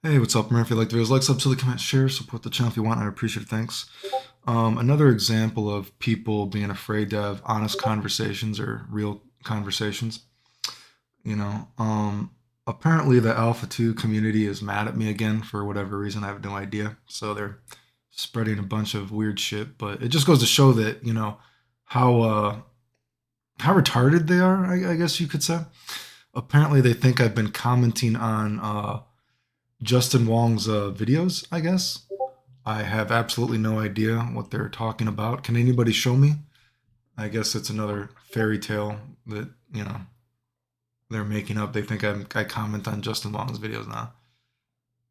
Hey, what's up, man? If you like the videos, like, sub, to the comment, share, support the channel if you want. I appreciate it. Thanks. Another example of people being afraid to have honest conversations or real conversations. You know, apparently the Alpha 2 community is mad at me again for whatever reason. I have no idea. So they're spreading a bunch of weird shit. But it just goes to show that, how how retarded they are, I guess you could say. Apparently they think I've been commenting on Justin Wong's videos, I guess. I have absolutely no idea what they're talking about. Can anybody show me? I guess it's another fairy tale that, they're making up. They think I comment on Justin Wong's videos now.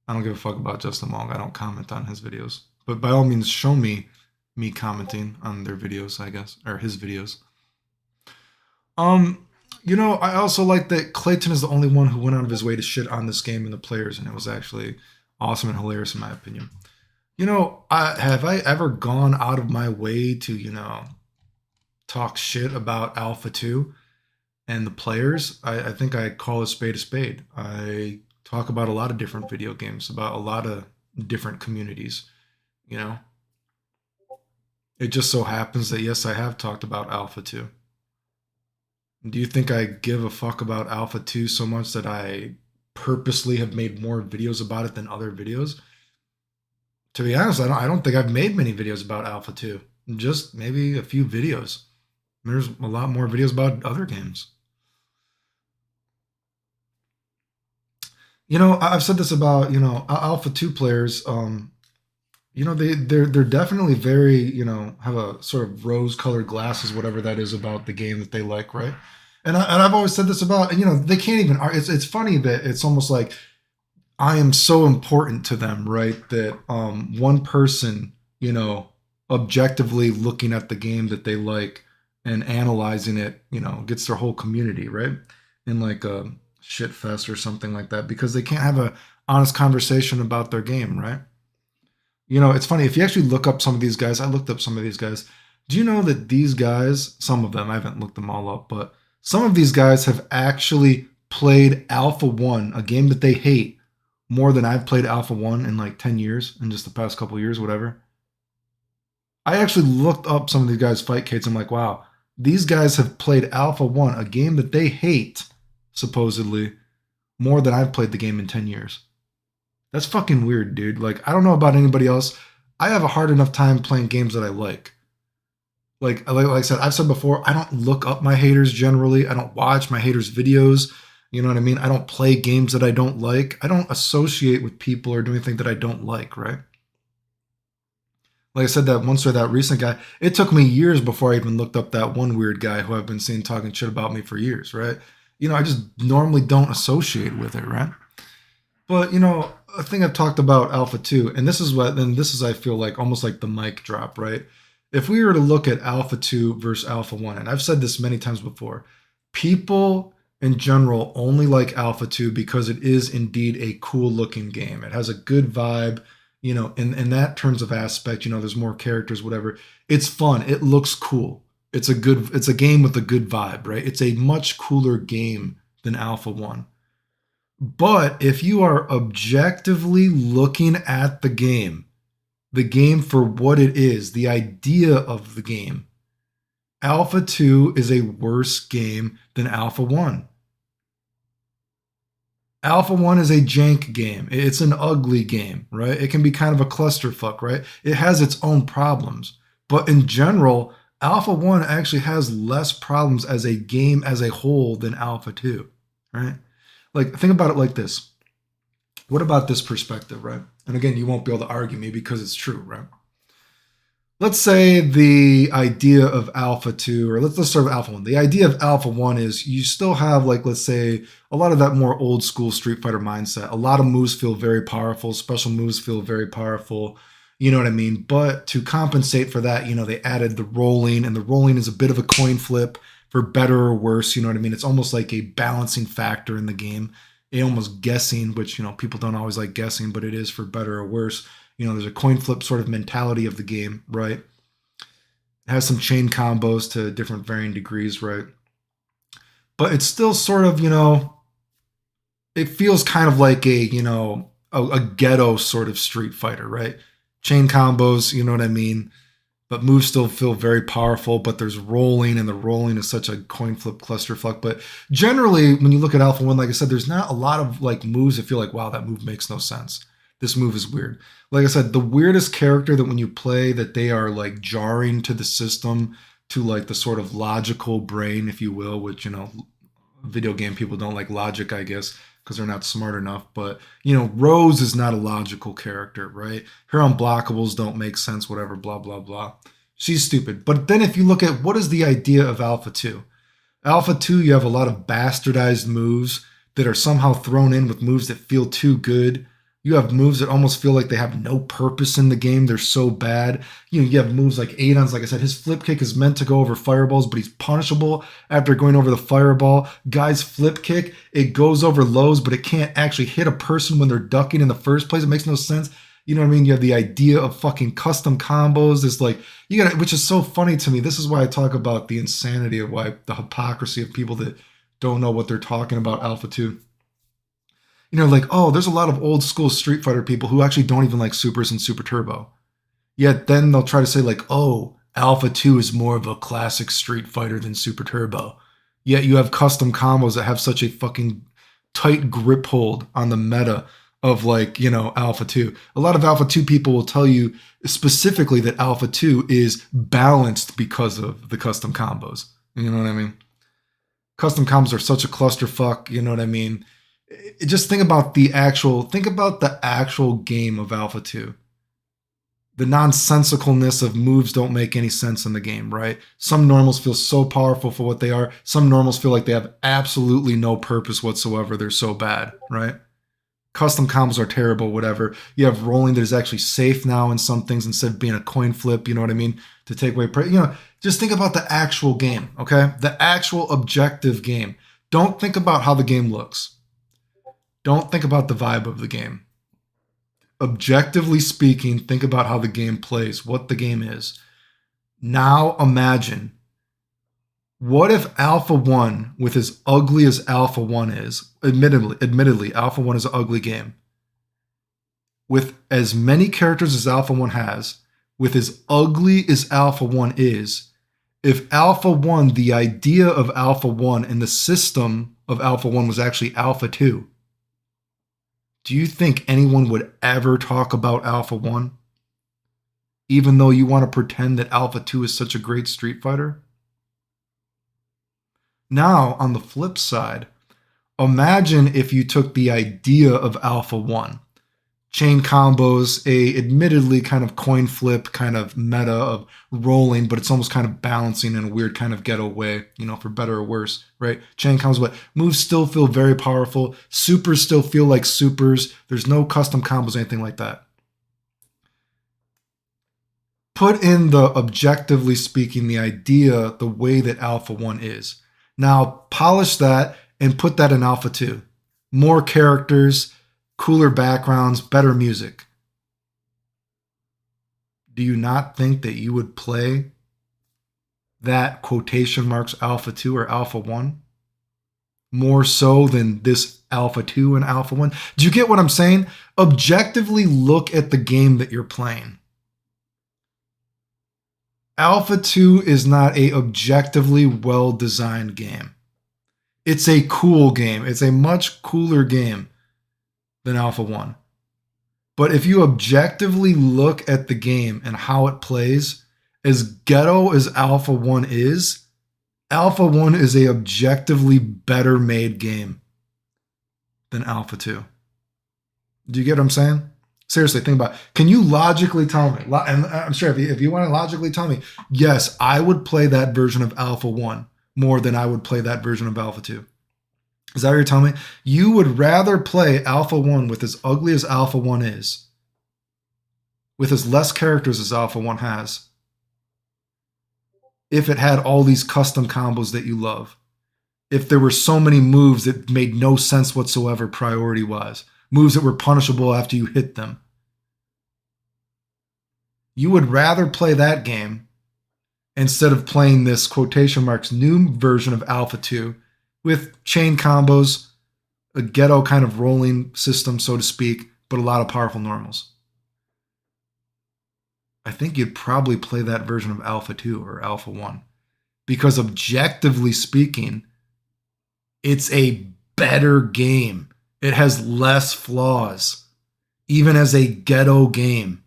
I don't give a fuck about Justin Wong. I don't comment on his videos. But by all means, show me commenting on their videos, I guess, or his videos. I also like that Clayton is the only one who went out of his way to shit on this game and the players, and it was actually awesome and hilarious in my opinion. Have I ever gone out of my way to, talk shit about Alpha 2 and the players? I think I call a spade a spade. I talk about a lot of different video games, about a lot of different communities, you know? It just so happens that, yes, I have talked about Alpha 2. Do you think I give a fuck about Alpha 2 so much that I purposely have made more videos about it than other videos? To be honest, I don't think I've made many videos about Alpha 2. Just maybe a few videos. There's a lot more videos about other games. I've said this about, Alpha 2 players. They're definitely very, have a sort of rose-colored glasses, whatever that is about the game that they like, right? And I've always said this about, they can't even. It's funny that it's almost like I am so important to them, right? That one person, objectively looking at the game that they like and analyzing it, gets their whole community, right? In like a shit fest or something like that because they can't have a honest conversation about their game, right? It's funny if you actually look up some of these guys. I looked up some of these guys. Do you know that these guys, some of them, I haven't looked them all up, but some of these guys have actually played Alpha 1, a game that they hate, more than I've played Alpha 1 in like 10 years, in just the past couple years, whatever. I actually looked up some of these guys' fight kits. I'm like, wow, these guys have played Alpha 1, a game that they hate, supposedly, more than I've played the game in 10 years. That's fucking weird, dude. Like, I don't know about anybody else. I have a hard enough time playing games that I like. Like I said, I've said before, I don't look up my haters generally. I don't watch my haters' videos. You know what I mean? I don't play games that I don't like. I don't associate with people or do anything that I don't like, right? Like I said, that once or that recent guy, it took me years before I even looked up that one weird guy who I've been seeing talking shit about me for years, right? I just normally don't associate with it, right? But a thing I've talked about Alpha 2, and this is I feel like almost like the mic drop, right? If we were to look at Alpha 2 versus Alpha 1, and I've said this many times before, people in general only like Alpha 2 because it is indeed a cool looking game. It has a good vibe, in that terms of aspect, there's more characters, whatever. It's fun. It looks cool. It's a game with a good vibe, right? It's a much cooler game than Alpha 1. But if you are objectively looking at the game for what it is, the idea of the game, Alpha 2 is a worse game than Alpha 1. Alpha 1 is a jank game. It's an ugly game, right? It can be kind of a clusterfuck, right? It has its own problems. But in general, Alpha 1 actually has less problems as a game as a whole than Alpha 2, right? Like, think about it like this. What about this perspective, right? And again, you won't be able to argue me because it's true, right? Let's say the idea of Alpha 2, or let's start with Alpha 1. The idea of Alpha 1 is you still have, like, let's say, a lot of that more old school Street Fighter mindset. A lot of moves feel very powerful, special moves feel very powerful. You know what I mean? But to compensate for that, they added the rolling, and the rolling is a bit of a coin flip for better or worse. You know what I mean? It's almost like a balancing factor in the game, almost guessing, which, people don't always like guessing, but it is for better or worse. There's a coin flip sort of mentality of the game, right? It has some chain combos to different varying degrees, right? But it's still sort of, it feels kind of like a, a ghetto sort of Street Fighter, right? Chain combos, you know what I mean? But moves still feel very powerful, but there's rolling, and the rolling is such a coin flip clusterfuck. But generally, when you look at Alpha 1, like I said, there's not a lot of like moves that feel like, wow, that move makes no sense. This move is weird. Like I said, the weirdest character that when you play that they are like jarring to the system, to like the sort of logical brain, if you will, which, video game people don't like logic, I guess, because they're not smart enough. But, Rose is not a logical character, right? Her unblockables don't make sense, whatever, blah, blah, blah. She's stupid. But then if you look at what is the idea of Alpha 2? Alpha 2, you have a lot of bastardized moves that are somehow thrown in with moves that feel too good. You have moves that almost feel like they have no purpose in the game. They're so bad. You have moves like Adon's, like I said, his flip kick is meant to go over fireballs, but he's punishable after going over the fireball. Guy's flip kick, it goes over lows, but it can't actually hit a person when they're ducking in the first place. It makes no sense. You know what I mean? You have the idea of fucking custom combos. This like, which is so funny to me. This is why I talk about the insanity of why the hypocrisy of people that don't know what they're talking about Alpha 2. Like, oh, there's a lot of old school Street Fighter people who actually don't even like Supers and Super Turbo. Yet then they'll try to say like, oh, Alpha 2 is more of a classic Street Fighter than Super Turbo. Yet you have custom combos that have such a fucking tight grip hold on the meta of like, Alpha 2. A lot of Alpha 2 people will tell you specifically that Alpha 2 is balanced because of the custom combos. You know what I mean? Custom combos are such a clusterfuck, you know what I mean? Just think about the actual game of Alpha 2. The nonsensicalness of moves don't make any sense in the game, right? Some normals feel so powerful for what they are. Some normals feel like they have absolutely no purpose whatsoever. They're so bad, right? Custom combos are terrible, whatever. You have rolling that is actually safe now in some things instead of being a coin flip, you know what I mean? To take away, just think about the actual game, okay? The actual objective game. Don't think about how the game looks. Don't think about the vibe of the game. Objectively speaking, think about how the game plays, what the game is. Now imagine, what if Alpha 1, with as ugly as Alpha 1 is, admittedly, Alpha 1 is an ugly game, with as many characters as Alpha 1 has, with as ugly as Alpha 1 is, if Alpha 1, the idea of Alpha 1 and the system of Alpha 1 was actually Alpha 2, do you think anyone would ever talk about Alpha 1? Even though you want to pretend that Alpha 2 is such a great Street Fighter? Now, on the flip side, imagine if you took the idea of Alpha 1. Chain combos, a admittedly kind of coin flip kind of meta of rolling, but it's almost kind of balancing in a weird kind of ghetto way, for better or worse, right? Chain combos, but moves still feel very powerful. Supers still feel like supers. There's no custom combos, anything like that. Put in the, objectively speaking, the idea, the way that Alpha 1 is. Now, polish that and put that in Alpha 2. More characters, cooler backgrounds, better music. Do you not think that you would play that quotation marks Alpha 2 or Alpha 1 more so than this Alpha 2 and Alpha 1? Do you get what I'm saying? Objectively look at the game that you're playing. Alpha 2 is not a objectively well-designed game. It's a cool game. It's a much cooler game than Alpha 1. But if you objectively look at the game and how it plays, as ghetto as Alpha 1 is a objectively better made game than Alpha 2. Do you get what I'm saying? Seriously, think about it. Can you logically tell me, and I'm sure if you want to logically tell me, yes, I would play that version of Alpha 1 more than I would play that version of Alpha 2. Is that what you're telling me? You would rather play Alpha 1 with as ugly as Alpha 1 is, with as less characters as Alpha 1 has, if it had all these custom combos that you love, if there were so many moves that made no sense whatsoever priority-wise, moves that were punishable after you hit them. You would rather play that game instead of playing this quotation marks new version of Alpha 2 with chain combos, a ghetto kind of rolling system, so to speak, but a lot of powerful normals. I think you'd probably play that version of Alpha 2 or Alpha 1 because objectively speaking, it's a better game. It has less flaws, even as a ghetto game.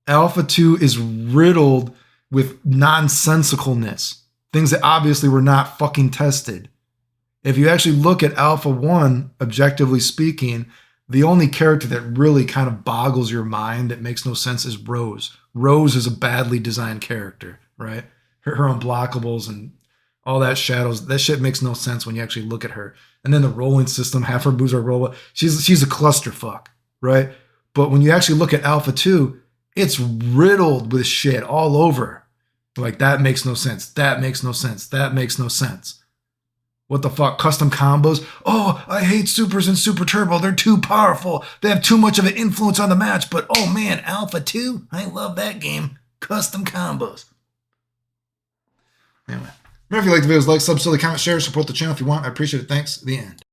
Alpha 2 is riddled with nonsensicalness, things that obviously were not fucking tested. If you actually look at Alpha 1, objectively speaking, the only character that really kind of boggles your mind that makes no sense is Rose. Rose is a badly designed character, right? Her unblockables and all that shadows, that shit makes no sense when you actually look at her. And then the rolling system, half her moves are roll. She's a clusterfuck, right? But when you actually look at Alpha 2, it's riddled with shit all over. Like, that makes no sense. That makes no sense. That makes no sense. What the fuck? Custom combos? Oh, I hate supers and super turbo. They're too powerful. They have too much of an influence on the match. But oh man, Alpha 2? I love that game. Custom combos. Anyway. Remember, if you like the videos, like, sub, comment, share, support the channel if you want. I appreciate it. Thanks. The end.